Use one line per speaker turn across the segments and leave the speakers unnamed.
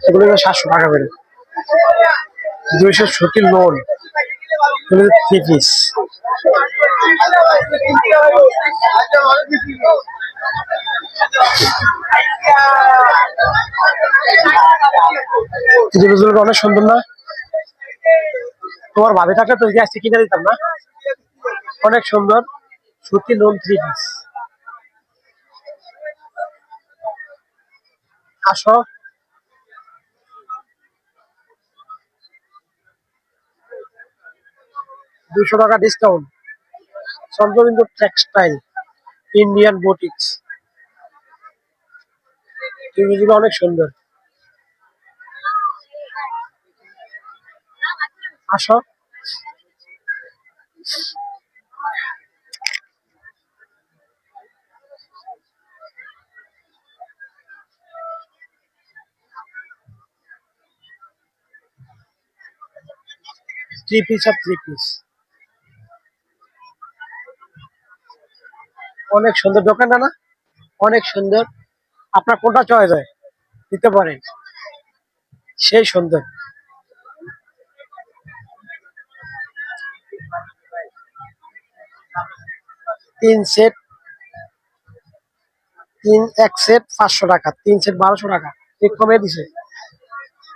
এগুলো 700 টাকা করে। 200 সুতির লোন, থ্রি পিস। অনেক সুন্দর না? তোমার ভাবি থাকলে তো আজকে কিনে দিতাম না। অনেক সুন্দর সুতি লোন থ্রি পিস। আসো, 200 টাকা discount. Chandrabindu textile, Indian boutiques. জিনিসগুলো অনেক সুন্দর। আসো, থ্রি পিস আর থ্রি পিস। অনেক সুন্দর দোকানটা না? অনেক সুন্দর। আপনার কোনটা চয়েস হয় দিতে পারেন, সেই সুন্দর। 3 সেট, এক সেট 500 টাকা, 3 সেট 1200 টাকা। একটু কমিয়ে দিছে,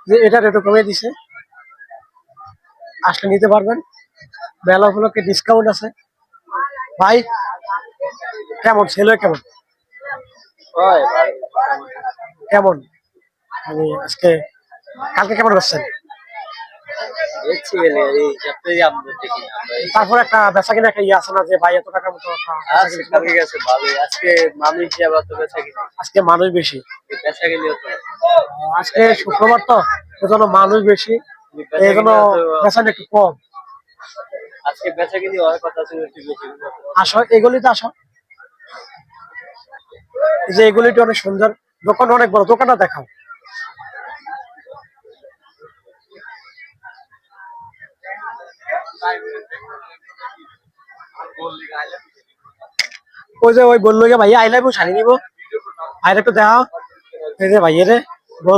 যে এটা রেটও কমিয়ে দিছে। আসলে নিতে পারবেন, মেলা উপলক্ষে ডিসকাউন্ট আছে। ভাই কেমন ছেলে, কেমন কেমন মানে আজকে কালকে কেমন করছেন? তারপর একটা বেচা কিনা একটা ইয়ে আছে না, যে ভাই এত টাকার মতো আজকে মানুষ বেশি। আজকে শুক্রবার তো, এজন্য মানুষ বেশি, এই জন্য বেচাটা একটু কম। আজকে বেচা কিনি হওয়ার কথা ছিল একটু বেশি। আসো এগুলিতে আসো, যে এগুলিটা অনেক সুন্দর, দোকান অনেক বড়, দোকানটা দেখাও। ওই যে ওই বললো ভাইয়া আই লাভ ইউ শাড়ি নিবো, ভাইয়ের একটু দেখাও। এই যে ভাইয়ের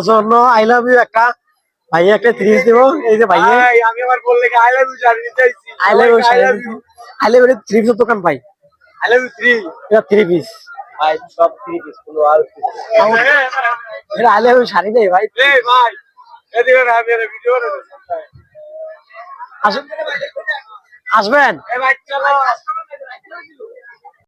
জন্য আই লাভ ইউ একটা, ভাইয়া একটা থ্রিস দিব। এই যে ভাইয়া আমি আবার বললে আই লাভ ইউ শাড়ি নিতে আইছি, I love you sari, I love you three piece দোকান ভাই, আই লাভ ইউ থ্রি, এটা থ্রি পিস ভাই, সব থ্রি পিস গুলো আর এটা আই লাভ ইউ শাড়ি নেই ভাই। এই ভাই এদিকে না, আমি ভিডিও আসবেন, এই ভাই চলো।